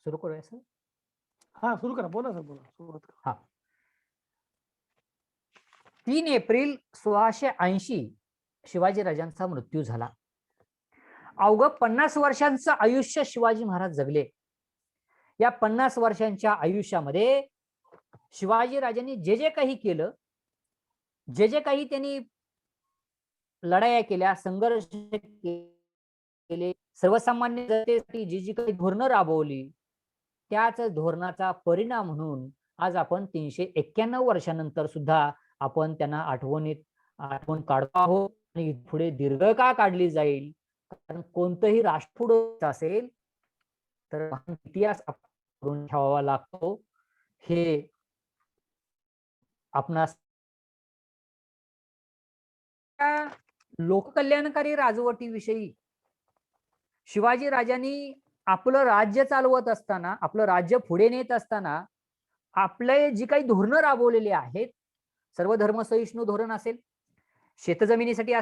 सुरू करूया सर. हा सुरू करा, बोला सर, बोला, सुरुवात करा. हा. 3 एप्रिल 1680 शिवाजी राजांचा मृत्यू झाला. अवघ 50 वर्षांचं आयुष्य शिवाजी महाराज जगले. या 50 वर्षांच्या आयुष्यामध्ये शिवाजी राजांनी जे जे काही केलं, जे जे काही त्यांनी लढाया केल्या, संघर्ष केले, सर्वसामान्य जनतेसाठी जी जी काही धोरणं राबवली, त्याच धोरणाचा परिणाम म्हणून आज आपण 391 वर्षानंतर सुद्धा आपण त्यांना आठवण काढतो आहोत आणि पुढे दीर्घकाळ काढली जाईल. कारण कोणतंही राष्ट्र पुढे असेल तर इतिहास करून ठेवावा लागतो. हे आपणास लोककल्याणकारी राजवटीविषयी शिवाजी राजांनी आपलं राज्य चालवत असताना, आपलं राज्य पुढे नेत असताना आपले जी काही धोरणं राबवलेली आहेत, सर्व धर्मसहिष्णू धोरण असेल, शेतजमिनीसाठी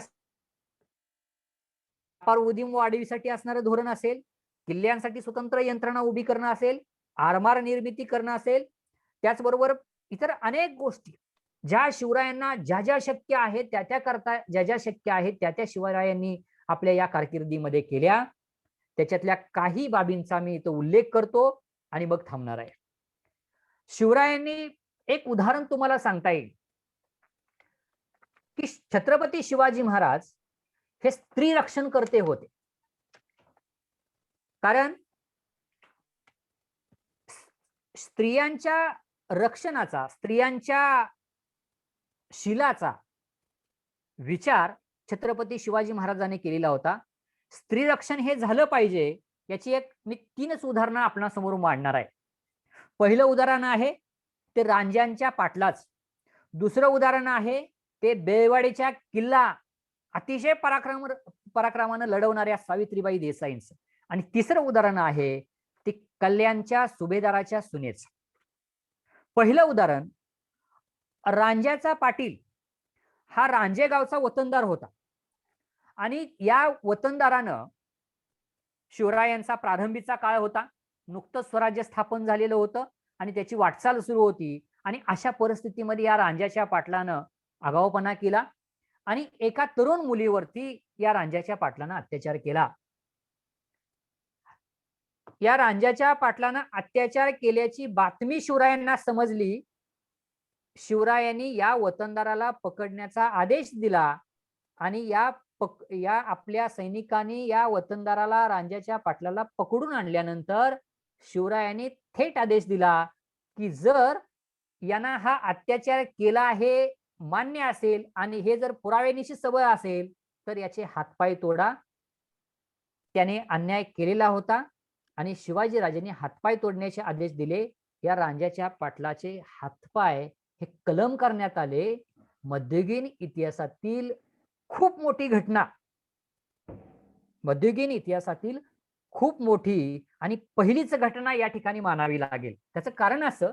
उदीम वाढीसाठी असणारं धोरण असेल, किल्ल्यांसाठी स्वतंत्र यंत्रणा उभी करणं असेल, आरमार निर्मिती करणं असेल, त्याचबरोबर इतर अनेक गोष्टी ज्या शिवरायांना ज्या ज्या शक्य आहेत त्या त्या करता, ज्या ज्या शक्य आहेत त्या त्या शिवरायांनी आपल्या या कारकिर्दीमध्ये केल्या. त्याच्यातल्या काही बाबींचा मी इथं उल्लेख करतो आणि मग थांबणार आहे. शिवरायांनी एक उदाहरण तुम्हाला सांगता येईल की छत्रपती शिवाजी महाराज हे स्त्री रक्षण करते होते. कारण स्त्रियांच्या रक्षणाचा, स्त्रियांच्या शीलाचा विचार छत्रपती शिवाजी महाराजांनी केलेला होता. स्त्री रक्षण हे झालं पाहिजे याची मी 3च उदाहरणं आपणासमोर मांडणार आहे. पहिलं उदाहरण आहे ते रांजणच्या पाटलाच. दुसरं उदाहरण आहे ते बेळवाडीच्या किल्ला अतिशय पराक्रमानं लढवणाऱ्या सावित्रीबाई देसाईंचं. आणि तिसरं उदाहरण आहे ते कल्याणच्या सुभेदाराच्या सुनेचं. पहिलं उदाहरण, रांजाचा पाटील हा रांजे गावचा वतनदार होता आणि या वतनदारानं, शिवरायांचा प्रारंभीचा काळ होता, नुकतंच स्वराज्य स्थापन झालेलं होतं आणि त्याची वाटचाल सुरू होती. आणि अशा परिस्थितीमध्ये या रांजाच्या पाटलानं आगाऊपणा केला आणि एका तरुण मुलीवरती या रांजाच्या पाटलानं अत्याचार केला. या रांजाच्या पाटलानं अत्याचार केल्याची बातमी शिवरायांना समजली. शिवरायांनी या वतनदाराला पकडण्याचा आदेश दिला आणि या आपल्या सैनिकांनी या वतनदाराला, रांजाच्या पाटलाला पकडून आणल्यानंतर शिवरायांनी थेट आदेश दिला की जर यांना हा अत्याचार केला हे मान्य असेल आणि हे जर पुराव्यानिशी सबळ असेल तर याचे हातपाय तोडा. त्याने अन्याय केलेला होता आणि शिवाजी राजांनी हातपाय तोडण्याचे आदेश दिले. या रांजाच्या पाटलाचे हातपाय हे कलम करण्यात आले. मध्ययुगीन इतिहासातील खूप मोठी घटना, मध्ययुगीन इतिहासातील खूप मोठी आणि पहिलीच घटना या ठिकाणी मानावी लागेल. त्याचं कारण असं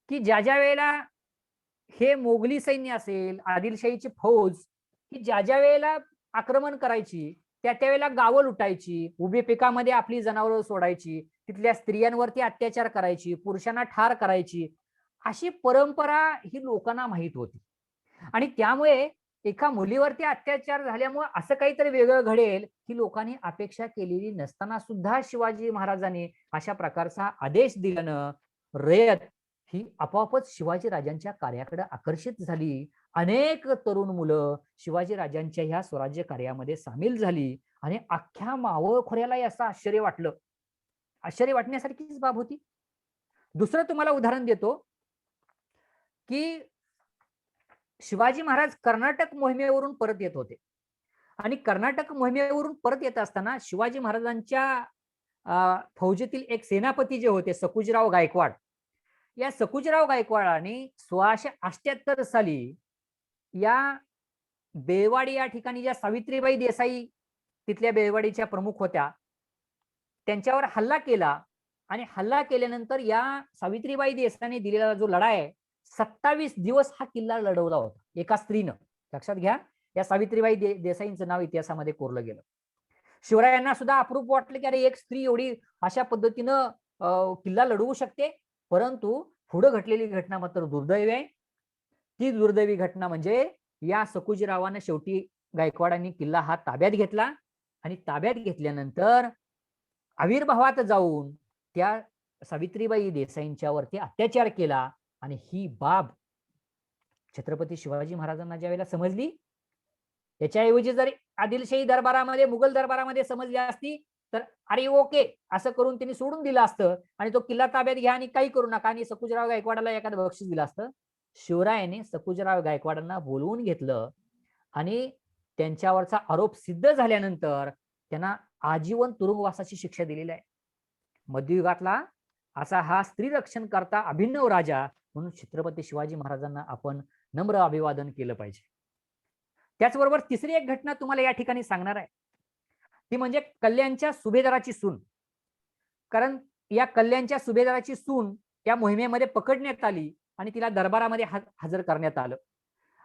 की ज्या ज्या वेळेला हे मोगली सैन्य असेल, आदिलशाहीची फौज ही ज्या ज्या वेळेला आक्रमण करायची त्या त्यावेळेला गावं लुटायची, उभे पिकामध्ये आपली जनावरं सोडायची, तिथल्या स्त्रियांवरती अत्याचार करायची, पुरुषांना ठार करायची, अशी परंपरा ही लोकांना माहित होती. आणि त्यामुळे एका मुलीवरती अत्याचार झाल्यामुळे असं काहीतरी वेगळं घडेल ही लोकांनी अपेक्षा केलेली नसताना सुद्धा शिवाजी महाराजांनी अशा प्रकारचा आदेश दिल्यानं रयत ही आपोआपच शिवाजी राजांच्या कार्याकडे आकर्षित झाली. अनेक तरुण मुलं शिवाजी राजांच्या ह्या स्वराज्य कार्यामध्ये सामील झाली आणि अख्ख्या मावळ खोऱ्याला असं आश्चर्य वाटलं. आश्चर्य वाटण्यासारखीच बाब होती. दुसरं तुम्हाला उदाहरण देतो की शिवाजी महाराज कर्नाटक मोहिमेवरून परत येत होते आणि कर्नाटक मोहिमेवरून परत येत असताना शिवाजी महाराजांच्या फौजेतील एक सेनापती जे होते सकुजराव गायकवाड, या सकुजराव गायकवाडांनी 1678 साली या बेळवाडी या ठिकाणी ज्या सावित्रीबाई देसाई तिथल्या बेळवाडीच्या प्रमुख होत्या त्यांच्यावर हल्ला केला आणि हल्ला केल्यानंतर या सावित्रीबाई देसाईंनी दिलेला जो लढा आहे 27 दिवस हा किल्ला लढवला होता एका स्त्रीनं. लक्षात घ्या, या सावित्रीबाई देसाईंचं नाव इतिहासामध्ये कोरलं गेलं. शिवरायांना सुद्धा अप्रूप वाटलं की अरे एक स्त्री एवढी अशा पद्धतीनं किल्ला लढवू शकते, परंतु पुढे घडलेली घटना मात्र दुर्दैवी आहे. ती दुर्दैवी घटना म्हणजे या सकुजीरावाने शेवटी गायकवाडांनी किल्ला हा ताब्यात घेतला आणि ताब्यात घेतल्यानंतर आविर्भावात जाऊन त्या सावित्रीबाई देसाईंच्या वरती अत्याचार केला आणि ही बाब छत्रपती शिवाजी महाराजांना ज्यावेळेला समजली, त्याच्याऐवजी जर आदिलशाही दरबारामध्ये, मुघल दरबारामध्ये समजली असती, तर अरे ओके असं करून त्यांनी सोडून दिलं असतं आणि तो किल्ला ताब्यात घ्या आणि काही करू नका आणि सकुजराव गायकवाडाला एखादं बक्षीस दिलं असतं. शिवरायाने सकुजराव गायकवाडांना बोलवून घेतलं आणि त्यांच्यावरचा आरोप सिद्ध झाल्यानंतर त्यांना आजीवन तुरुंगवासाची शिक्षा दिलेली आहे. मध्ययुगातला असा हा स्त्री रक्षण करता अभिनव राजा म्हणून छत्रपती शिवाजी महाराजांना आपण नम्र अभिवादन केलं पाहिजे. त्याचबरोबर तिसरी एक घटना तुम्हाला या ठिकाणी सांगणार आहे, ती म्हणजे कल्याणच्या सुभेदाराची सून. कारण या कल्याणच्या सुभेदाराची सून या मोहिमेमध्ये पकडण्यात आली आणि तिला दरबारामध्ये हजर करण्यात आलं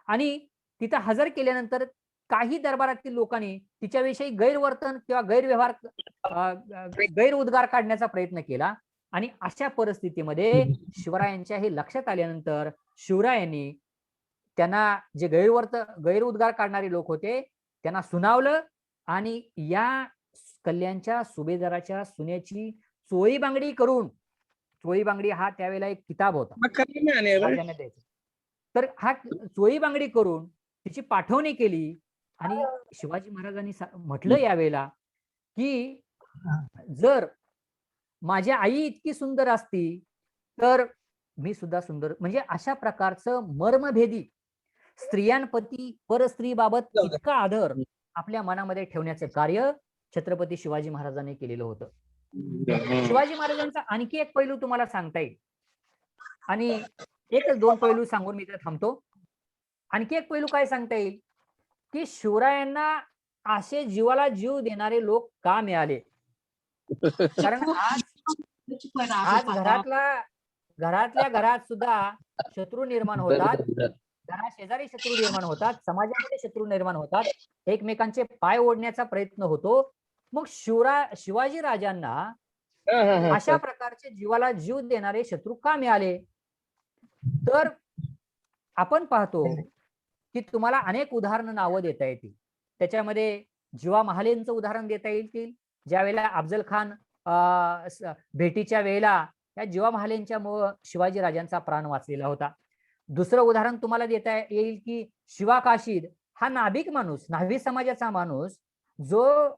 आणि तिथं हजर केल्यानंतर काही दरबारातील लोकांनी तिच्याविषयी गैरवर्तन किंवा गैरव्यवहार गैरउद्गार काढण्याचा प्रयत्न केला आणि अशा परिस्थितीमध्ये शिवरायांच्या हे लक्षात आल्यानंतर शिवरायांनी त्यांना जे गैरउद्गार काढणारे लोक होते त्यांना सुनावलं आणि या कल्याणच्या सुभेदाराच्या सुनेची चोळी बांगडी करून, चोळी बांगडी हा त्यावेळेला एक किताब होता राजांना द्यायचा, तर हा चोळी बांगडी करून तिची पाठवणी केली आणि शिवाजी महाराजांनी म्हटलं यावेळेला की जर माझी आई इतकी सुंदर असती तर मी सुद्धा सुंदर, म्हणजे अशा प्रकारचं मर्मभेदी स्त्रियांप्रती परस्त्रीबाबत इतका आदर आपल्या मनामध्ये ठेवण्याचं कार्य छत्रपती शिवाजी महाराजांनी केलेलं होतं. शिवाजी महाराजांचा आणखी एक पैलू तुम्हाला सांगता येईल आणि एकच दोन पैलू सांगून मी इथे थांबतो. आणखी एक पैलू काय सांगता येईल की शिवरायांना असे जीवाला जीव देणारे लोक का मिळाले? कारण आज घरातल्या घरात सुद्धा शत्रू निर्माण होतात, घरात शेजारी शत्रू निर्माण होतात, समाजामध्ये शत्रू निर्माण होतात, एकमेकांचे पाय ओढण्याचा प्रयत्न होतो. मग शिवाजी राजांना अशा प्रकारचे जीवाला जीव देणारे शत्रू का मिळाले? तर आपण पाहतो की तुम्हाला अनेक उदाहरणं नावं देता येतील. त्याच्यामध्ये जीवा महालेंचं उदाहरण देता येईल. ज्यावेळेला अफजल खान भेटीच्या वेळेला या जीवा महालेंच्यामुळे शिवाजी राजांचा प्राण वाचलेला होता. दुसरं उदाहरण तुम्हाला देता येईल की शिवा काशीद हा नाभिक माणूस, न्हावी समाजाचा माणूस, जो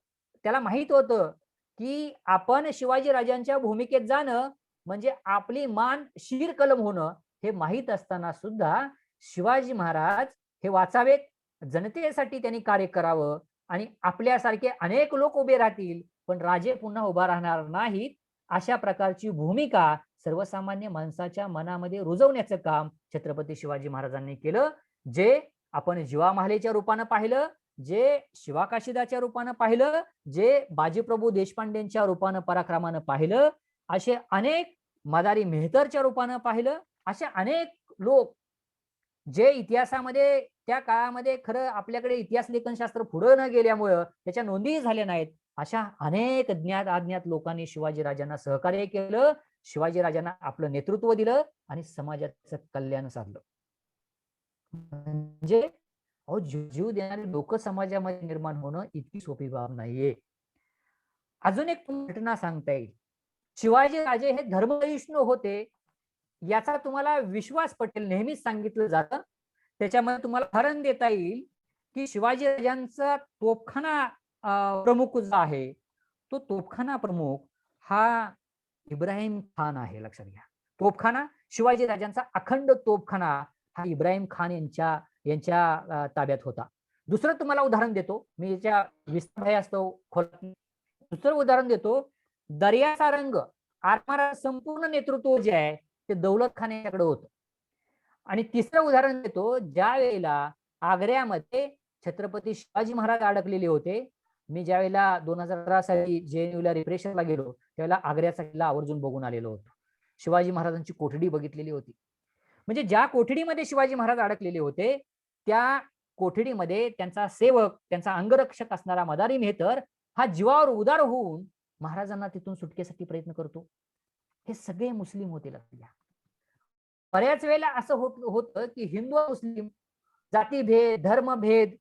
त्याला माहित होतं की आपण शिवाजी राजांच्या भूमिकेत जाणं म्हणजे आपली मान शीर कलम होणं हे माहीत असताना सुद्धा शिवाजी महाराज हे वाचावेत, जनतेसाठी त्यांनी कार्य करावं आणि आपल्यासारखे अनेक लोक उभे राहतील पण राजे पुन्हा उभा राहणार नाहीत, अशा प्रकारची भूमिका सर्वसामान्य माणसाच्या मनामध्ये रुजवण्याचं काम छत्रपती शिवाजी महाराजांनी केलं. जे आपण जीवा महालेच्या रूपानं पाहिलं, जे शिवा काशीदाच्या रूपानं पाहिलं, जे बाजीप्रभू देशपांडेंच्या रूपानं पराक्रमानं पाहिलं, असे अनेक मदारी मेहतरच्या रूपानं पाहिलं, असे अनेक लोक जे इतिहासामध्ये त्या काळामध्ये खरं आपल्याकडे इतिहास लेखनशास्त्र पुढे न गेल्यामुळं त्याच्या नोंदीही झाल्या नाहीत, अशा अनेक ज्ञात अज्ञात लोकांनी शिवाजी राजांना सहकार्य केलं, शिवाजी राजांना आपलं नेतृत्व दिलं आणि समाजाचं कल्याण साधलं. म्हणजे जीव देणारे लोक समाजामध्ये निर्माण होणं इतकी सोपी बाब नाहीये. अजून एक घटना सांगता येईल. शिवाजी राजे हे धर्मसहिष्णू होते याचा तुम्हाला विश्वास पटेल, नेहमीच सांगितलं जातं. त्याच्यामध्ये तुम्हाला उदाहरण देता येईल की शिवाजी राजांचा तोफखाना प्रमुख जो आहे तो तोफखाना प्रमुख हा इब्राहिम खान आहे. लक्षात घ्या, तोफखाना शिवाजी राजांचा अखंड तोफखाना हा इब्राहिम खान यांच्या ताब्यात होता. दुसरं तुम्हाला उदाहरण देतो, मी याच्या विस्तार असतो खोलात. दुसरं उदाहरण देतो, दर्याचा रंग आरमाराचं संपूर्ण नेतृत्व जे आहे ते दौलत खान यांच्याकडे होतं. आणि तिसरं उदाहरण देतो, ज्या वेळेला आग्र्यामध्ये छत्रपती शिवाजी महाराज अडकलेले होते. मी ज्या वेळेला 2018 साली JNU रिप्रेशनला गेलो त्यावेळेला आग्र्याचा किल्ला आवर्जून बघून आलेलो होतो. शिवाजी महाराजांची कोठडी बघितलेली होती. म्हणजे ज्या कोठडीमध्ये शिवाजी महाराज अडकलेले होते त्या कोठडीमध्ये त्यांचा सेवक, त्यांचा अंगरक्षक असणारा मदारी मेहतर हा जीवावर उदार होऊन महाराजांना तिथून सुटकेसाठी प्रयत्न करतो. हे सगळे मुस्लिम होते. लक्षात घ्या. बऱ्याच वेळेला असं होतं की हिंदू मुस्लिम जातीभेद, धर्मभेद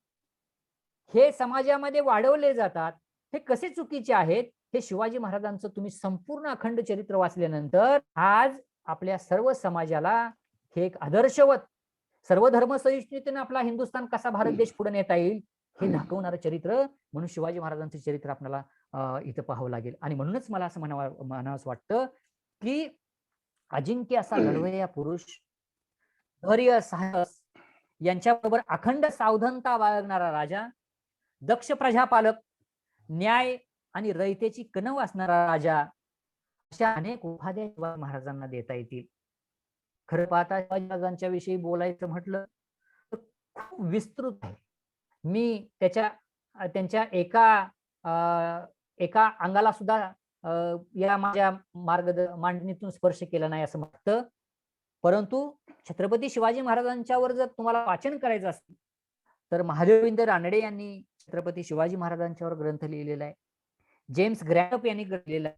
हे समाजामध्ये वाढवले जातात. हे कसे चुकीचे आहेत हे शिवाजी महाराजांचं तुम्ही संपूर्ण अखंड चरित्र वाचल्यानंतर आज आपल्या सर्व समाजाला हे एक आदर्शवत सर्व धर्म सहिष्णुतेने आपला हिंदुस्थान कसा भारत देश पुढे नेता येईल हे दाखवणारं चरित्र म्हणून शिवाजी महाराजांचं चरित्र आपल्याला इथं पाहावं लागेल. आणि म्हणूनच मला असं म्हणावंसं वाटतं की अजिंक्य असा लढवय्या पुरुष, धैर्य, साहस यांच्याबरोबर अखंड सावधानता बाळगणारा राजा, दक्ष प्रजापालक, न्याय आणि रयतेची कणव असणारा राजा, अशा अनेक उपाध्या शिवाजी महाराजांना देता येतील. खरं पाहता शिवाजी महाराजांच्या विषयी बोलायचं म्हटलं तर खूप विस्तृत आहे. मी त्यांच्या एका अंगाला सुद्धा या माझ्या मांडणीतून स्पर्श केला नाही असं वाटतं. परंतु छत्रपती शिवाजी महाराजांच्यावर जर तुम्हाला वाचन करायचं असेल तर महादेवविंद रानडे यांनी छत्रपती शिवाजी महाराजांच्यावर ग्रंथ लिहिलेला आहे. जेम्स ग्रॅप यांनी लिहिलेला आहे.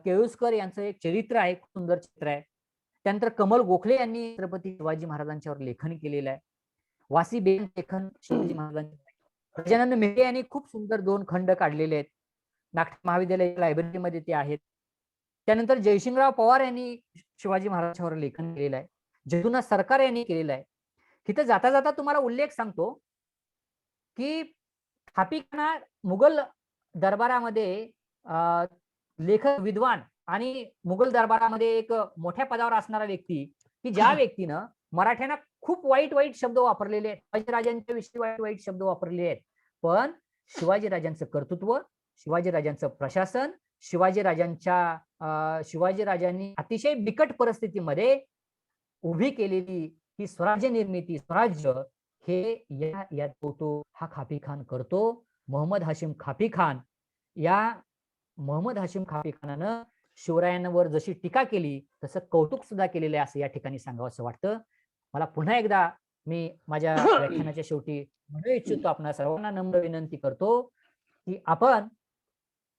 केळुस्कर यांचं एक चरित्र आहे, खूप सुंदर चित्र आहे. त्यानंतर कमल गोखले यांनी छत्रपती शिवाजी महाराजांच्यावर लेखन केलेलं आहे. वासीबेन लेखन शिवाजी महाराजांचे. गजानन मेघे यांनी खूप सुंदर 2 खंड काढलेले आहेत. नागपूर महाविद्यालय लायब्ररीमध्ये ते आहेत. त्यानंतर जयसिंगराव पवार यांनी शिवाजी महाराजांच्यावर लेखन केलेलं आहे. जदुनाथ सरकार यांनी केलेलं आहे. तिथे जाता जाता तुम्हाला उल्लेख सांगतो की थापिकाना मुघल दरबारामध्ये लेखक, विद्वान आणि मुघल दरबारामध्ये एक मोठ्या पदावर असणारा व्यक्ती की ज्या व्यक्तीनं मराठ्यांना खूप वाईट वाईट शब्द वापरलेले आहेत, शिवाजीराजांच्या विषयी वाईट वाईट शब्द वापरलेले आहेत, पण शिवाजीराजांचं कर्तृत्व, शिवाजीराजांचं प्रशासन, शिवाजीराजांनी अतिशय बिकट परिस्थितीमध्ये उभी केलेली ही स्वराज्य निर्मिती, स्वराज्य हे तो हा खापी खान करतो. मोहम्मद हाशिम खापी खानानं शिवरायांवर जशी टीका केली तसं कौतुक सुद्धा केलेलं आहे असं या ठिकाणी सांगावंसं वाटतं. मला पुन्हा एकदा मी माझ्या व्याख्यानाच्या शेवटी म्हणू इच्छितो, आपणा सर्वांना नम्र विनंती करतो की आपण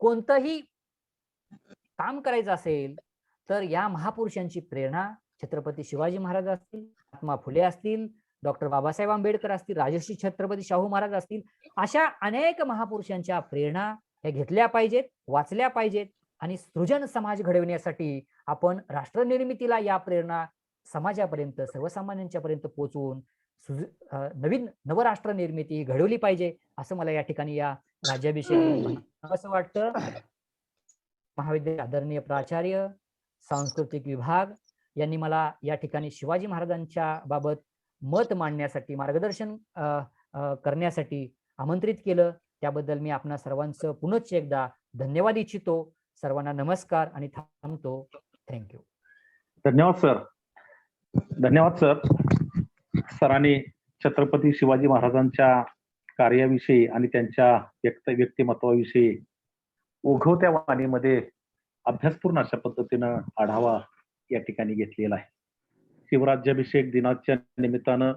कोणतंही काम करायचं असेल तर या महापुरुषांची प्रेरणा छत्रपती शिवाजी महाराज असतील, महात्मा फुले असतील, डॉक्टर बाबासाहेब आंबेडकर असतील, राजर्षी छत्रपती शाहू महाराज असतील, अशा अनेक महापुरुषांच्या प्रेरणा हे घेतल्या पाहिजेत, वाचल्या पाहिजेत आणि सृजन समाज घडविण्यासाठी आपण राष्ट्रनिर्मितीला या प्रेरणा समाजापर्यंत, सर्वसामान्यांच्या पर्यंत पोहोचवून नवीन नवराष्ट्र निर्मिती घडवली पाहिजे असं मला या ठिकाणी या राज्याभिषेक असं वाटतं. महाविद्यालय आदरणीय प्राचार्य, सांस्कृतिक विभाग यांनी मला या ठिकाणी शिवाजी महाराजांच्या बाबत मत मांडण्यासाठी, मार्गदर्शन करण्यासाठी आमंत्रित केलं. त्याबद्दल मी आपणा सर्वांचं पुनश्च एकदा धन्यवाद इच्छितो. सर्वांना नमस्कार आणि थांबतो. थँक्यू. धन्यवाद सर. धन्यवाद सर. सरांनी छत्रपती शिवाजी महाराजांच्या कार्याविषयी आणि त्यांच्या व्यक्तिमत्वाविषयी ओघवत्या वाणीमध्ये अभ्यासपूर्ण अशा पद्धतीनं आढावा या ठिकाणी घेतलेला आहे. शिवराज्याभिषेक दिनाच्या निमित्तानं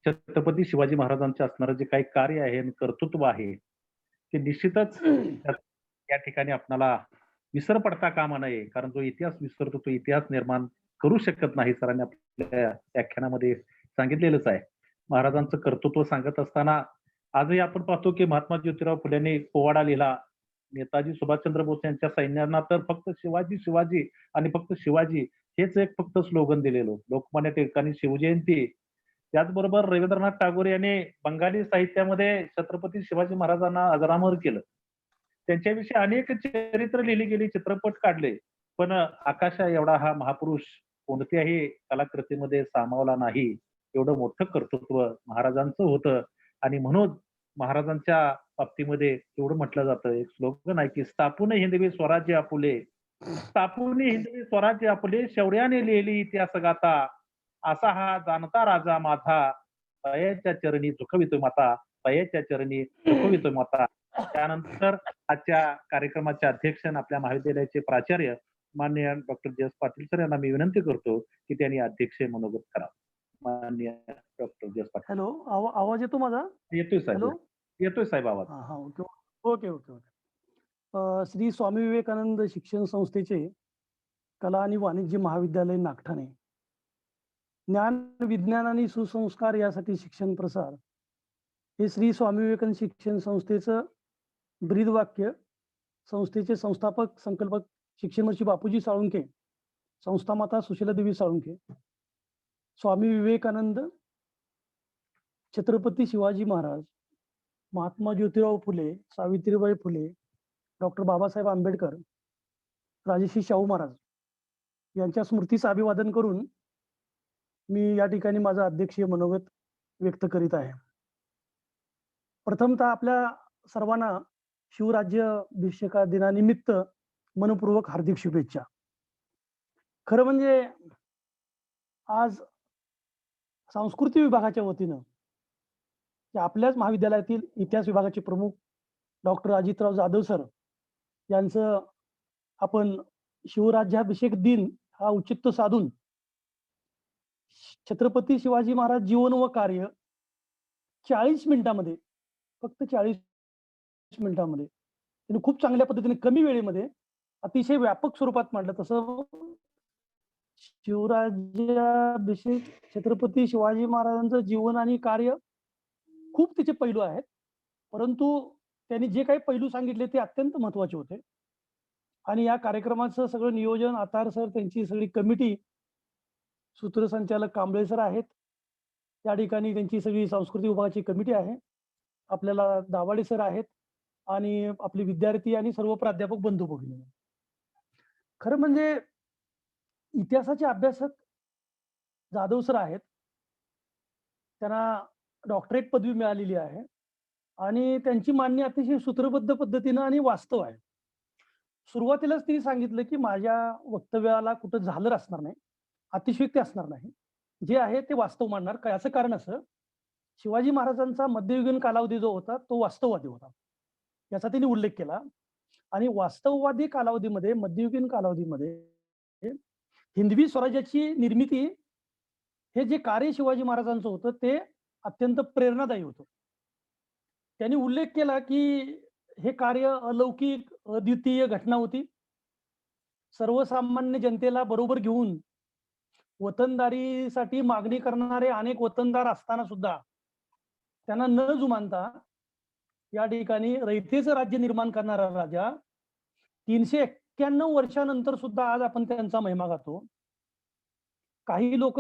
छत्रपती शिवाजी महाराजांचे असणारं जे काही कार्य आहे आणि कर्तृत्व आहे ते निश्चितच या ठिकाणी आपणाला विसर पडता कामा नये, कारण जो इतिहास विसरतो तो इतिहास निर्माण करू शकत नाही. सरांनी आपल्या व्याख्यानामध्ये सांगितलेलंच आहे. महाराजांचं कर्तृत्व सांगत असताना आजही आपण पाहतो की महात्मा ज्योतिराव फुलेंनी पोवाडा लिहिला. नेताजी सुभाषचंद्र बोस यांच्या सैन्यांना तर फक्त शिवाजी शिवाजी आणि फक्त शिवाजी हेच एक फक्त स्लोगन दिलेलं. लोकमान्य टिळकांनी शिवजयंती, त्याचबरोबर रवींद्रनाथ टागोर यांनी बंगाली साहित्यामध्ये छत्रपती शिवाजी महाराजांना अजरामर केलं. त्यांच्याविषयी अनेक चरित्र लिहिली गेली, चित्रपट काढले, पण आकाशा एवढा हा महापुरुष कोणत्याही कलाकृतीमध्ये सामावला नाही. एवढं मोठं कर्तृत्व महाराजांचं होतं आणि म्हणून महाराजांच्या बाबतीमध्ये एवढं म्हटलं जातं, एक स्लोगन आहे की स्थापून हिंदवी स्वराज्य आपुले, स्थापून हिंदवी स्वराज्य आपुले, शौर्याने लिहिली इतिहास गाथा, असा हा जाणता राजा माझा, पयाच्या चरणी झुकवितोय माता, पयाच्या चरणी झुकवितोय माता. त्यानंतर आजच्या कार्यक्रमाचे अध्यक्ष आपल्या महाविद्यालयाचे प्राचार्य माननीय डॉक्टर जयस पाटील सर यांना मी विनंती करतो की त्यांनी अध्यक्ष मनोगत करावं. माननीय डॉक्टर जयस पाटील. हॅलो, आवाज येतो माझा? येतोय साहेब. येतोय साहेब आवाज. ओके. श्री स्वामी विवेकानंद शिक्षण संस्थेचे कला आणि वाणिज्य महाविद्यालय नागठाणे, ज्ञान विज्ञान आणि सुसंस्कार यासाठी शिक्षण प्रसार हे श्री स्वामी विवेकानंद शिक्षण संस्थेचं ब्रीदवाक्य. संस्थेचे संस्थापक संकल्पक शिक्षणमंत्री बापूजी साळुंखे, संस्था माता सुशीलादेवी साळुंखे, स्वामी विवेकानंद, छत्रपती शिवाजी महाराज, महात्मा ज्योतिराव फुले, सावित्रीबाई फुले, डॉक्टर बाबासाहेब आंबेडकर, राजर्षी शाहू महाराज यांच्या स्मृतीचं अभिवादन करून मी या ठिकाणी माझं अध्यक्षीय मनोगत व्यक्त करीत आहे. प्रथमतः आपल्या सर्वांना शिवराज्याभिषेका दिनानिमित्त मनपूर्वक हार्दिक शुभेच्छा. खरं म्हणजे आज सांस्कृतिक विभागाच्या वतीनं आपल्याच महाविद्यालयातील इतिहास विभागाचे प्रमुख डॉक्टर अजितराव जाधव सर यांचं आपण शिवराज्याभिषेक दिन हा औचित्य साधून छत्रपती शिवाजी महाराज जीवन व कार्य 40 मिनिटांमध्ये, फक्त 40 मिनिटांमध्ये त्यांनी खूप चांगल्या पद्धतीने कमी वेळेमध्ये अतिशय व्यापक स्वरूपात मांडलं. तसं शिवराज्याभिषेक छत्रपती शिवाजी महाराजांचं जीवन आणि कार्य खूप तिचे पैलू आहेत, परंतु त्यांनी जे काही पैलू सांगितले ते अत्यंत महत्वाचे होते. आणि या कार्यक्रमाचं सगळं नियोजन आतार सर, त्यांची सगळी कमिटी, सूत्रसंचालक कांबळे सर आहेत, त्या ठिकाणी त्यांची सगळी सांस्कृतिक विभागाची कमिटी आहे, आपल्याला दाभाडे सर आहेत आणि आपले विद्यार्थी आणि सर्व प्राध्यापक बंधू भगिनी. खरं म्हणजे इतिहासाचे अभ्यासक जाधव सर आहेत, त्यांना डॉक्टरेट पदवी मिळालेली आहे आणि त्यांची मांडणी अतिशय सूत्रबद्ध पद्धतीनं आणि वास्तव आहे. सुरुवातीलाच तिने सांगितलं की माझ्या वक्तव्याला कुठं झालर असणार नाही, अतिशयोक्ती असणार नाही, जे आहे ते वास्तव मांडणार. काय असं कारण असं, शिवाजी महाराजांचा मध्ययुगीन कालावधी जो होता तो वास्तववादी होता, याचा त्यांनी उल्लेख केला. आणि वास्तववादी कालावधीमध्ये, मध्ययुगीन कालावधीमध्ये हिंदवी स्वराज्याची निर्मिती हे जे कार्य शिवाजी महाराजांचं होतं ते अत्यंत प्रेरणादायी होतं. त्यांनी उल्लेख केला की हे कार्य अलौकिक, अद्वितीय घटना होती. सर्वसामान्य जनतेला बरोबर घेऊन वतनदारीसाठी मागणी करणारे अनेक वतनदार असताना सुद्धा त्यांना न जुमानता या ठिकाणी रयतेचं राज्य निर्माण करणारा राजा 391 वर्षानंतर सुद्धा आज आपण त्यांचा महिमा गातो. काही लोक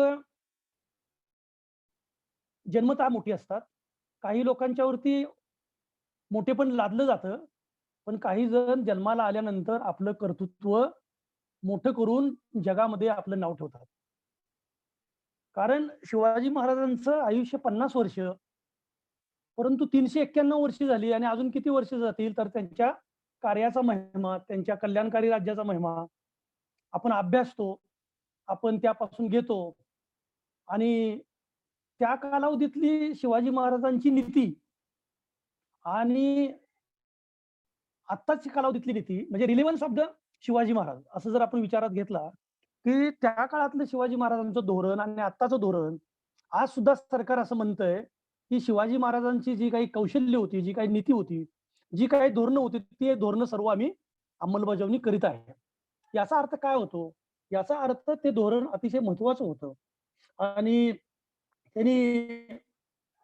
जन्मतः मोठी असतात, काही लोकांच्यावरती मोठेपण लादलं जातं, पण काही जण जन्माला आल्यानंतर आपलं कर्तृत्व मोठं करून जगामध्ये आपलं नाव ठेवतात. कारण शिवाजी महाराजांचं आयुष्य 50 वर्ष, परंतु 391 वर्ष झाली आणि अजून किती वर्ष जातील तर त्यांच्या कार्याचा महिमा, त्यांच्या कल्याणकारी राज्याचा महिमा आपण अभ्यासतो, आपण त्यापासून घेतो. आणि त्या कालावधीतली शिवाजी महाराजांची नीती आणि आत्ताची कालावधीतली नीती म्हणजे relevance of the Shivaji Maharaj असं जर आपण विचारात घेतला की त्या काळातलं शिवाजी महाराजांचं धोरण आणि आत्ताचं धोरण, आज सुद्धा सरकार असं म्हणतंय की शिवाजी महाराजांची जी काही कौशल्य होती, जी काही नीती होती, जी काही धोरणं होती, ते धोरणं सर्व आम्ही अंमलबजावणी करीत आहे. याचा अर्थ काय होतो? याचा अर्थ ते धोरण अतिशय महत्वाचं होतं. आणि त्यांनी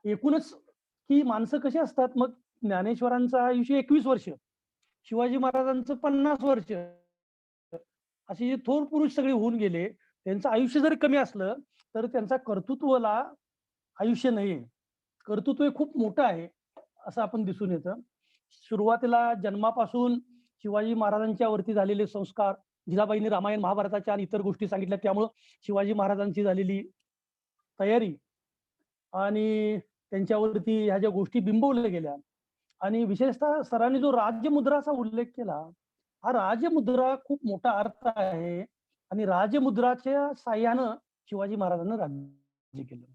एकूणच की माणसं कशी असतात, मग ज्ञानेश्वरांचं आयुष्य 21 वर्ष, शिवाजी महाराजांचं 50 वर्ष, असे जे थोर पुरुष सगळे होऊन गेले, त्यांचं आयुष्य जरी कमी असलं तर त्यांचा कर्तृत्वाला आयुष्य नाहीये. कर्तृत्व हे खूप मोठं आहे असं आपण दिसून येतं. सुरुवातीला जन्मापासून शिवाजी महाराजांच्या वरती झालेले संस्कार, जिजाबाईंनी रामायण महाभारताच्या आणि इतर गोष्टी सांगितल्या, त्यामुळं शिवाजी महाराजांची झालेली तयारी आणि त्यांच्यावरती ह्या ज्या गोष्टी बिंबवल्या गेल्या. आणि विशेषतः सरांनी जो राजमुद्राचा उल्लेख केला, हा राजमुद्रा खूप मोठा अर्थ आहे आणि राजमुद्राच्या साह्यानं शिवाजी महाराजांना राज्य केलं.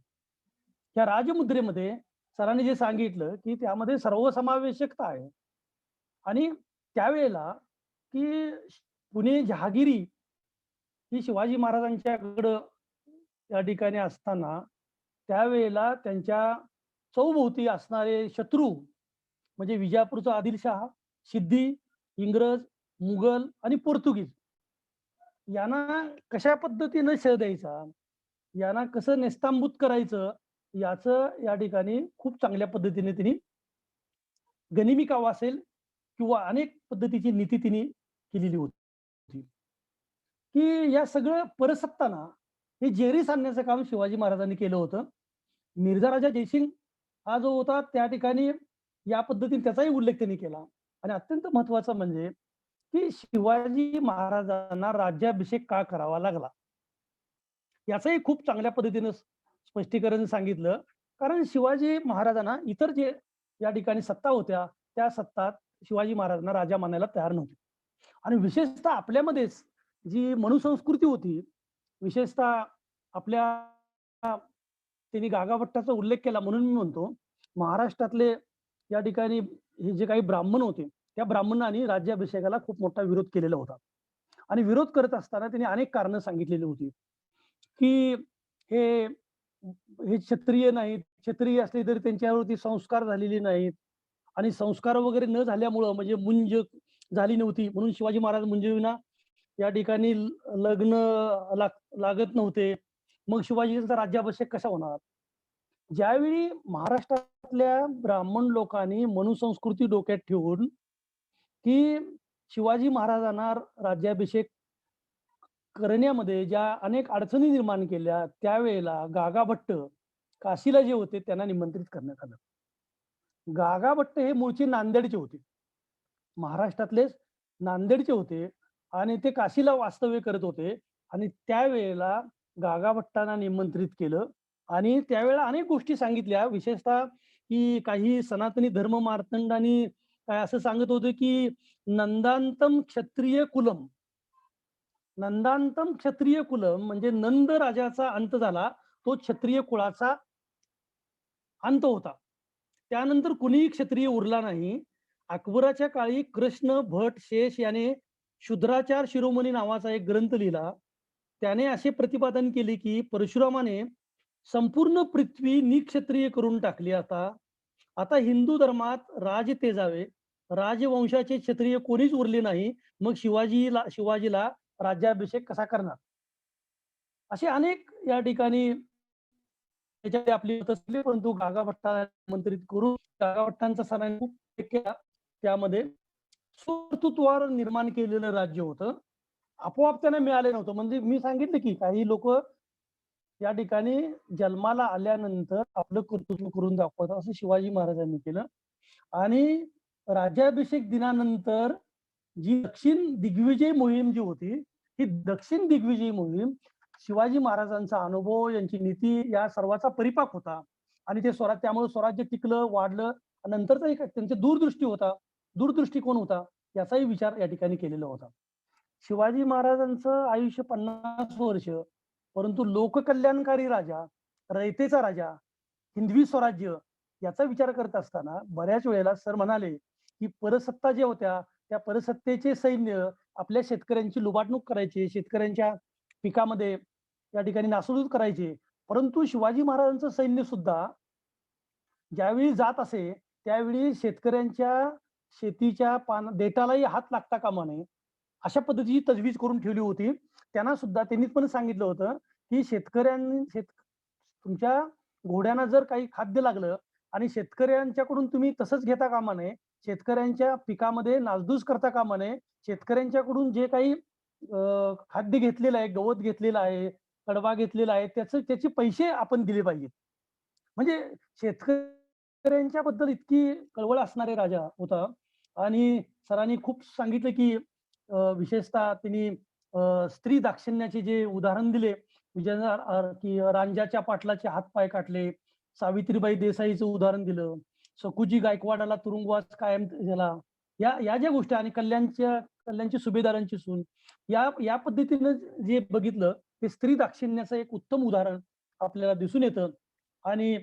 या राजमुद्रेमध्ये सरांनी जे सांगितलं की त्यामध्ये सर्वसमावेशकता आहे. आणि त्यावेळेला की पुणे जहागिरी ही शिवाजी महाराजांच्याकडं त्या ठिकाणी असताना त्यावेळेला त्यांच्या चौभोवती असणारे शत्रू म्हणजे विजापूरचा आदिलशाह, सिद्धी, इंग्रज, मुघल आणि पोर्तुगीज यांना कशा पद्धतीनं छळ द्यायचा, यांना कसं नेस्तांभूत करायचं, याचं या ठिकाणी खूप चांगल्या पद्धतीने त्यांनी गनिमी कावा असेल किंवा अनेक पद्धतीची नीती तिने केलेली होती, की या सगळं परसत्ताना हे जेरीस आणण्याचं काम शिवाजी महाराजांनी केलं होतं. मिर्झा राजा जयसिंग हा जो होता त्या ठिकाणी या पद्धतीने त्याचाही उल्लेख त्यांनी केला. आणि अत्यंत महत्वाचं म्हणजे की शिवाजी महाराजांना राज्याभिषेक का करावा लागला, याचंही खूप चांगल्या पद्धतीनं स्पष्टीकरण सांगितलं. कारण शिवाजी महाराजांना इतर जे या ठिकाणी सत्ता होत्या, त्या सत्तात शिवाजी महाराजांना राजा मानायला तयार नव्हते. आणि विशेषतः आपल्यामध्येच जी मनुसंस्कृती होती, विशेषतः आपल्या त्यांनी गागाभट्टाचा उल्लेख केला म्हणून मी म्हणतो, महाराष्ट्रातले या ठिकाणी हे जे काही ब्राह्मण होते, त्या ब्राह्मणांनी राज्याभिषेकाला खूप मोठा विरोध केलेला होता. आणि विरोध करत असताना त्यांनी अनेक कारणं सांगितलेली होती, की हे हे क्षत्रिय नाहीत, क्षत्रिय असले तरी त्यांच्यावरती संस्कार झालेले नाहीत आणि संस्कार वगैरे न झाल्यामुळं म्हणजे मुंज झाली नव्हती म्हणून शिवाजी महाराज मुंजेविना या ठिकाणी लग्न लागत नव्हते. मग शिवाजींचा राज्याभिषेक कसा होणार? ज्यावेळी महाराष्ट्रातल्या ब्राह्मण लोकांनी मनुसंस्कृती डोक्यात ठेवून की शिवाजी महाराजांना राज्याभिषेक करण्यामध्ये ज्या अनेक अडचणी निर्माण केल्या, त्यावेळेला गागाभट्ट काशीला जे होते त्यांना निमंत्रित करण्यात आलं. गागाभट्ट हे मूळचे नांदेडचे होते, महाराष्ट्रातलेच नांदेडचे होते आणि ते काशीला वास्तव्य करत होते. आणि त्यावेळेला गागाभट्टांना निमंत्रित केलं आणि त्यावेळेला अनेक गोष्टी सांगितल्या. विशेषतः की काही सनातनी धर्म मार्तंडांनी काय असं सांगत होते की नंदांतम क्षत्रिय कुलम, नंदांतम क्षत्रिय कुलम म्हणजे नंद राजाचा अंत झाला, तो क्षत्रिय कुळाचा अंत होता. त्यानंतर कुणीही क्षत्रिय उरला नाही. अकबराच्या काळी कृष्ण भट शेष याने शुद्राचार शिरोमणी नावाचा एक ग्रंथ लिहिला. त्याने असे प्रतिपादन केले की परशुरामाने संपूर्ण पृथ्वी निक्षत्रिय करून टाकली. आता हिंदू धर्मात राज तेजावे, राजवंशाचे क्षत्रिय कोणीच उरले नाही, मग शिवाजीला राज्याभिषेक कसा करणार? असे अनेक या ठिकाणी त्याच्यात आपली मतं असली, परंतु गागाभट्टाला आमंत्रित करून गागाभट्टांचा सरांनी खूप केला. त्यामध्ये स्वतंत्रत्वावर निर्माण केलेलं राज्य होतं, आपोआप त्यांना मिळाले नव्हतं. म्हणजे मी सांगितलं की काही लोक या ठिकाणी जन्माला आल्यानंतर आपलं कर्तृत्व करून दाखवतात, असं शिवाजी महाराजांनी केलं. आणि राज्याभिषेक दिनानंतर जी दक्षिण दिग्विजय मोहीम जी होती, ही दक्षिण दिग्विजय मोहीम शिवाजी महाराजांचा अनुभव, यांची नीती या सर्वाचा परिपाक होता. आणि ते त्यामुळे स्वराज्य टिकलं, वाढलं. नंतरचा एक त्यांचा दूरदृष्टिकोन होता, याचाही विचार या ठिकाणी केलेला होता. शिवाजी महाराजांचं आयुष्य 50 वर्ष, परंतु लोककल्याणकारी राजा, रयतेचा राजा, हिंदवी स्वराज्य याचा विचार करत असताना बऱ्याच वेळेला सर म्हणाले की परसत्ता ज्या होत्या, त्या परसत्तेचे सैन्य आपल्या शेतकऱ्यांची लुबाडणूक करायचे, शेतकऱ्यांच्या पिकामध्ये या ठिकाणी नासधूस करायचे. परंतु शिवाजी महाराजांचं सैन्य सुद्धा ज्यावेळी जात असे, त्यावेळी शेतकऱ्यांच्या शेतीच्या देठालाही हात लागता कामा नये, अशा पद्धतीची तजवीज करून ठेवली होती. त्यांना सुद्धा त्यांनी पण सांगितलं होतं की तुमच्या घोड्यांना जर काही खाद्य लागलं आणि शेतकऱ्यांच्याकडून तुम्ही तसंच घेता कामा नये, शेतकऱ्यांच्या पिकामध्ये नासधूस करता कामा नये. शेतकऱ्यांच्याकडून जे काही खाद्य घेतलेलं आहे, गवत घेतलेलं आहे, कडबा घेतलेला आहे, त्याचे पैसे आपण दिले पाहिजेत. म्हणजे शेतकऱ्यांच्या बद्दल इतकी कळवळ असणारे राजा होता. आणि सरांनी खूप सांगितलं की विशेषतः त्यांनी स्त्री दाक्षिण्याचे जे उदाहरण दिले, की रांजाच्या पाटलाचे हातपाय काटले, सावित्रीबाई देसाईचं उदाहरण दिलं, सखुजी गायकवाडाला तुरुंगवास कायम झाला, या ज्या गोष्टी, आणि कल्याणची सुभेदारांची सून, या पद्धतीनं जे बघितलं ते स्त्री दाक्षिण्याचं एक उत्तम उदाहरण आपल्याला दिसून येतं. आणि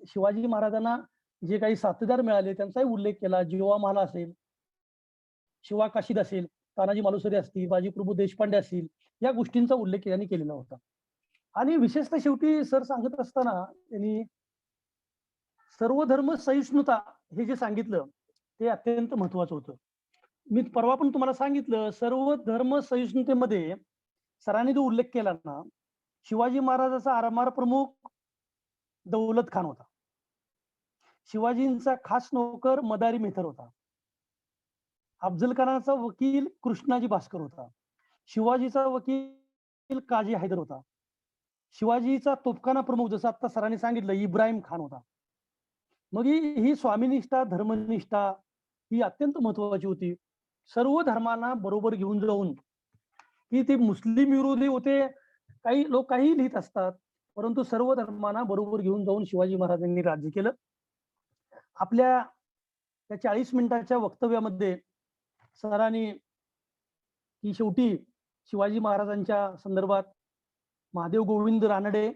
शिवाजी महाराजांना जे काही साथीदार मिळाले त्यांचाही उल्लेख केला. जीवा माला असेल, शिवा काशीद असेल, तानाजी मालुसरे असतील, बाजीप्रभू देशपांडे असतील, या गोष्टींचा उल्लेख यांनी केलेला होता. आणि विशेषतः शेवटी सर सांगत असताना त्यांनी सर्व धर्म सहिष्णुता हे जे सांगितलं ते अत्यंत महत्वाचं होतं. मी परवा पण तुम्हाला सांगितलं, सर्व धर्म सहिष्णुतेमध्ये सरांनी जो उल्लेख केला ना, शिवाजी महाराजाचा आरमार प्रमुख दौलत खान होता. शिवाजींचा खास नोकर मदारी मेहतर होता. अफजल खानाचा वकील कृष्णाजी भास्कर होता. शिवाजीचा वकील काजी हैदर होता. शिवाजीचा तोफखाना प्रमुख जसं आता सरांनी सांगितलं इब्राहिम खान होता. मग ही स्वामीनिष्ठा, धर्मनिष्ठा ही अत्यंत महत्वाची होती. सर्व धर्मांना बरोबर घेऊन जाऊन, की ते मुस्लिम विरोधी होते, काही लोक काही लिहित असतात, परंतु सर्व धर्मांना बरोबर घेऊन जाऊन शिवाजी महाराजांनी राज्य केलं. आपल्या त्या 40 मिनिटाच्या वक्तव्यामध्ये सरांनी की शेवटी शिवाजी महाराजांच्या संदर्भात महादेव गोविंद रानडे,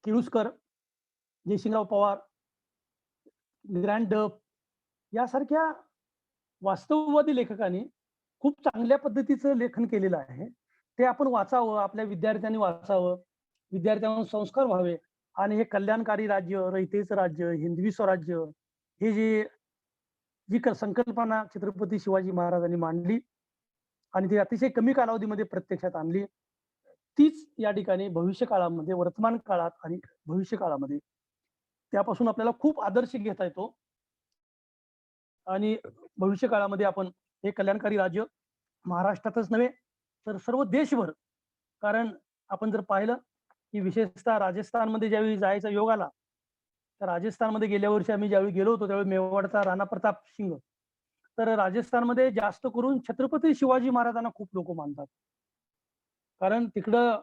किळुस्कर, जयसिंगराव पवार, ग्रँड डफ यासारख्या वास्तववादी लेखकांनी खूप चांगल्या पद्धतीचं लेखन केलेलं आहे. ते आपण वाचावं, आपल्या विद्यार्थ्यांनी वाचावं, विद्यार्थ्यांवर संस्कार व्हावे आणि हे कल्याणकारी राज्य, रयतेचं राज्य, हिंदवी स्वराज्य हे जी संकल्पना छत्रपती शिवाजी महाराजांनी मांडली आणि ती अतिशय कमी कालावधीमध्ये प्रत्यक्षात आणली, तीच या ठिकाणी भविष्य काळामध्ये, वर्तमान काळात आणि भविष्य काळामध्ये त्यापासून आपल्याला खूप आदर्श घेता येतो. आणि भविष्य काळामध्ये आपण हे कल्याणकारी राज्य महाराष्ट्रातच नव्हे तर सर्व देशभर, कारण आपण जर पाहिलं की विशेषतः राजस्थानमध्ये ज्यावेळी जायचा योग आला, तर राजस्थानमध्ये गेल्या वर्षी आम्ही ज्यावेळी गेलो होतो त्यावेळी मेवाडचा राणा प्रताप सिंग, तर राजस्थानमध्ये जास्त करून छत्रपती शिवाजी महाराजांना खूप लोक मानतात. कारण तिकडं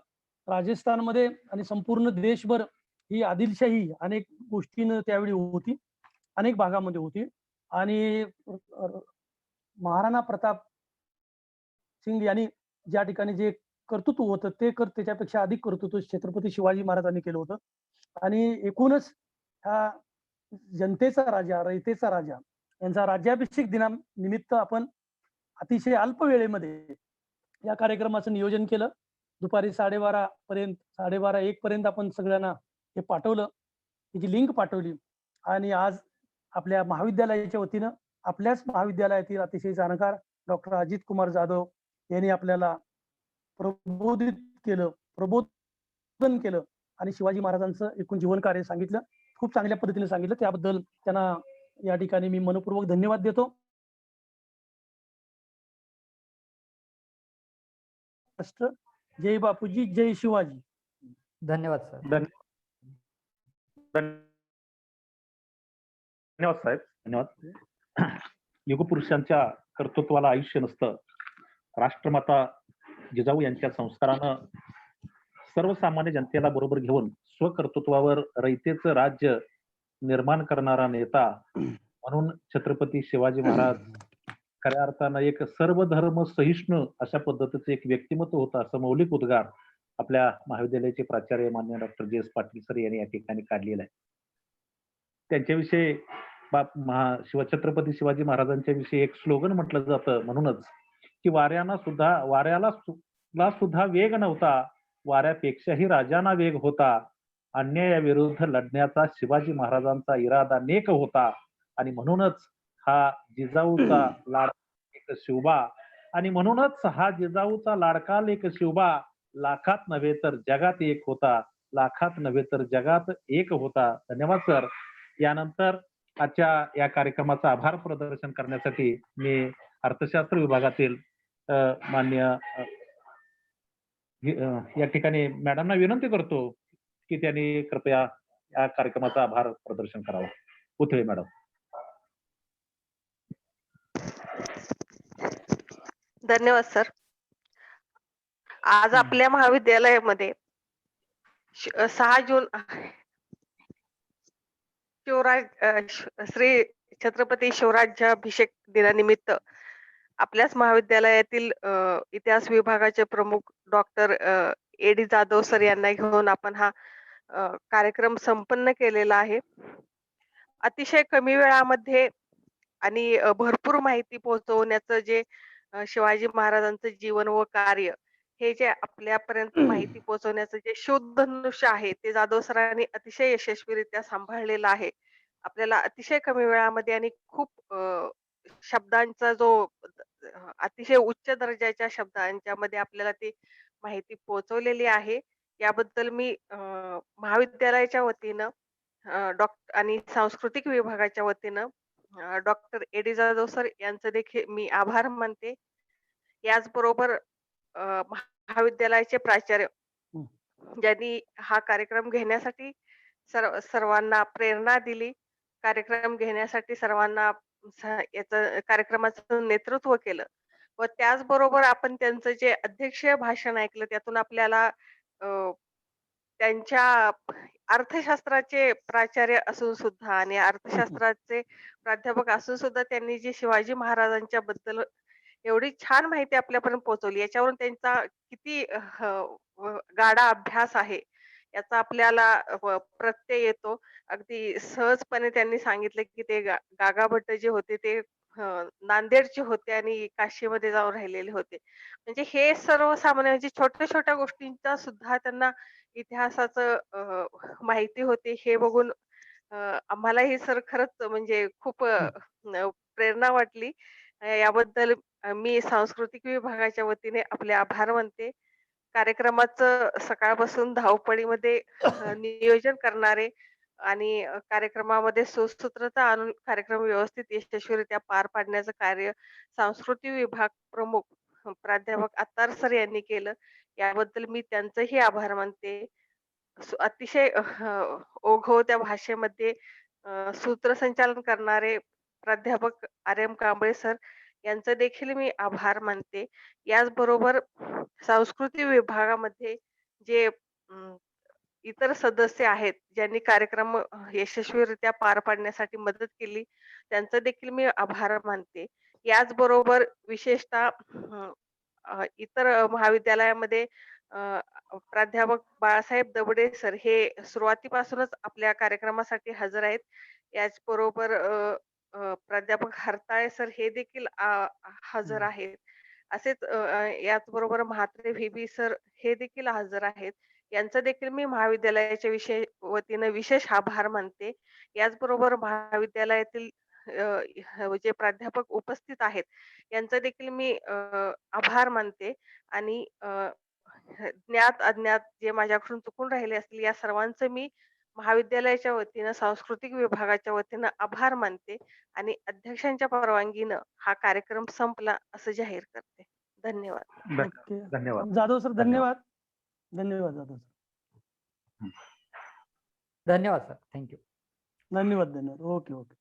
राजस्थानमध्ये आणि संपूर्ण देशभर ही आदिलशाही अनेक गोष्टीनं त्यावेळी होती, अनेक भागामध्ये होती आणि महाराणा प्रताप सिंग यांनी ज्या ठिकाणी जे कर्तृत्व होतं ते त्याच्यापेक्षा अधिक कर्तृत्व छत्रपती शिवाजी महाराजांनी केलं होतं. आणि एकूणच हा जनतेचा राजा, रयतेचा राजा यांचा राज्याभिषेक दिनानिमित्त आपण अतिशय अल्प वेळेमध्ये या कार्यक्रमाचं नियोजन केलं. दुपारी 12:30 पर्यंत, 12:30-1 पर्यंत आपण सगळ्यांना हे पाठवलं, त्याची लिंक पाठवली आणि आज आपल्या महाविद्यालयाच्या वतीनं आपल्याच महाविद्यालयातील अतिशय जाणकार डॉक्टर अजित कुमार जाधव यांनी आपल्याला प्रबोधन केलं आणि शिवाजी महाराजांचं एकूण जीवन कार्य सांगितलं. खूप चांगल्या पद्धतीने सांगितलं. त्याबद्दल त्यांना या ठिकाणी मी मनपूर्वक धन्यवाद देतो. जय बापूजी, जय शिवाजी. धन्यवाद सर. धन्यवाद साहेब, धन्यवाद. युगपुरुषांच्या कर्तृत्वाला आयुष्य नसतं. राष्ट्रमाता जिजाऊ यांच्या संस्कारानं सर्वसामान्य जनतेला बरोबर घेऊन स्वकर्तृत्वावर रयतेचं राज्य निर्माण करणारा नेता म्हणून छत्रपती शिवाजी महाराज खऱ्या अर्थानं एक सर्व धर्म सहिष्णू अशा पद्धतीचं एक व्यक्तिमत्व होतं, असं मौलिक उद्गार आपल्या महाविद्यालयाचे प्राचार्य मान्य डॉक्टर जे.एस. पाटील सर यांनी या ठिकाणी काढलेला आहे. त्यांच्याविषयी छत्रपती शिवाजी महाराजांच्या विषयी एक स्लोगन म्हटलं जातं, म्हणूनच की वाऱ्याला सुद्धा वेग नव्हता, वाऱ्यापेक्षाही राजांना वेग होता, अन्यायाविरुद्ध लढण्याचा शिवाजी महाराजांचा इरादा नेक होता आणि म्हणूनच हा जिजाऊचा लाडका एक शिवबा आणि म्हणूनच हा जिजाऊचा लाडका लेक शिवबा लाखात नव्हे तर जगात एक होता, लाखात नव्हे तर जगात एक होता. धन्यवाद सर. यानंतर आजच्या या कार्यक्रमाचं आभार प्रदर्शन करण्यासाठी मी अर्थशास्त्र विभागातील मान्य या ठिकाणी मॅडमना विनंती करतो की त्यांनी कृपया या कार्यक्रमाचा आभार प्रदर्शन करावं. पुतळे मॅडम. धन्यवाद सर. आज आपल्या महाविद्यालयामध्ये 6 जून श्री छत्रपती शिवराज्याभिषेक दिनानिमित्त आपल्याच महाविद्यालयातील इतिहास विभागाचे प्रमुख डॉक्टर ए.डी. जाधव सर यांना घेऊन आपण हा कार्यक्रम संपन्न केलेला आहे. अतिशय कमी वेळामध्ये आणि भरपूर माहिती पोहोचवण्याचं जे शिवाजी महाराजांचं जीवन व कार्य हे जे आपल्यापर्यंत माहिती पोहोचवण्याचं जे शोधधनुष्य आहे ते जाधव सरांनी अतिशय यशस्वीरित्या सांभाळलेलं आहे. आपल्याला अतिशय कमी वेळामध्ये आणि खूप शब्दांचा जो अतिशय उच्च दर्जाच्या शब्दांच्या मध्ये आपल्याला ती माहिती पोहोचवलेली आहे. याबद्दल मी महाविद्यालयाच्या वतीनं आणि सांस्कृतिक विभागाच्या वतीनं डॉक्टर ए.डी. जाधव सर यांचं देखील मी आभार मानते. याचबरोबर महाविद्यालयाचे प्राचार्य हं. ज्यांनी हा कार्यक्रम घेण्यासाठी सर्वांना प्रेरणा दिली. कार्यक्रम घेण्यासाठी सर्वांना याचं कार्यक्रमाचं नेतृत्व केलं व त्याचबरोबर आपण त्यांचं जे अध्यक्षीय भाषण ऐकलं त्यातून आपल्याला त्यांच्या अर्थशास्त्राचे प्राचार्य असून सुद्धा आणि अर्थशास्त्राचे प्राध्यापक असून सुद्धा त्यांनी जी शिवाजी महाराजांच्या बद्दल एवढी छान माहिती आपल्यापर्यंत पोहोचवली याच्यावरून त्यांचा किती गाढा अभ्यास आहे याचा आपल्याला प्रत्यय येतो. अगदी सहजपणे त्यांनी सांगितलं की ते गागा भट्ट जे होते ते नांदेडचे होते आणि काशीमध्ये जाऊन राहिलेले होते. म्हणजे हे सर्वसामान्य म्हणजे छोट्या-छोट्या गोष्टींचा सुद्धा त्यांना इतिहासाचं माहिती होती. हे बघून आम्हालाही सर खरंच म्हणजे खूप प्रेरणा वाटली. याबद्दल मी सांस्कृतिक विभागाच्या वतीने आपले आभार मानते. कार्यक्रमाचं सकाळपासून धावपळीमध्ये नियोजन करणारे आणि कार्यक्रमामध्ये सुसूत्रता आणून कार्यक्रम व्यवस्थित यशस्वीरित्या पार पाडण्याचं कार्य सांस्कृतिक विभाग प्रमुख प्राध्यापक अत्तार सर यांनी केलं. याबद्दल मी त्यांचेही आभार मानते. अतिशय ओघवत्या भाषेमध्ये सूत्रसंचालन करणारे प्राध्यापक आर.एम. कांबळे सर यांचं देखील मी आभार मानते. याचबरोबर सांस्कृतिक विभागामध्ये जे इतर सदस्य आहेत, ज्यांनी कार्यक्रम यशस्वीरित्या पार पाडण्यासाठी मदत केली, त्यांचं देखील मी आभार मानते. याचबरोबर विशेषतः इतर महाविद्यालयामध्ये प्राध्यापक बाळासाहेब दबडे सर हे सुरुवातीपासूनच आपल्या कार्यक्रमासाठी हजर आहेत. याचबरोबर प्राध्यापक हरताळे सर हे देखील हजर आहेत. असेच याचबरोबर म्हात्रे व्ही.बी. सर हे देखील हजर आहेत. यांचं देखील मी महाविद्यालयाच्या वतीनं विशेष आभार मानते. याचबरोबर महाविद्यालयातील जे प्राध्यापक उपस्थित आहेत, यांचं देखील मी आभार मानते आणि ज्ञात अज्ञात जे माझ्याकडून चुकून राहिले असतील या सर्वांचं मी महाविद्यालयाच्या वतीनं सांस्कृतिक विभागाच्या वतीनं आभार मानते आणि अध्यक्षांच्या परवानगीनं हा कार्यक्रम संपला असं जाहीर करते. धन्यवाद. ओके. धन्यवाद. जाधव सर धन्यवाद. धन्यवाद जाधव सर. धन्यवाद सर. थँक्यू. धन्यवाद. ओके.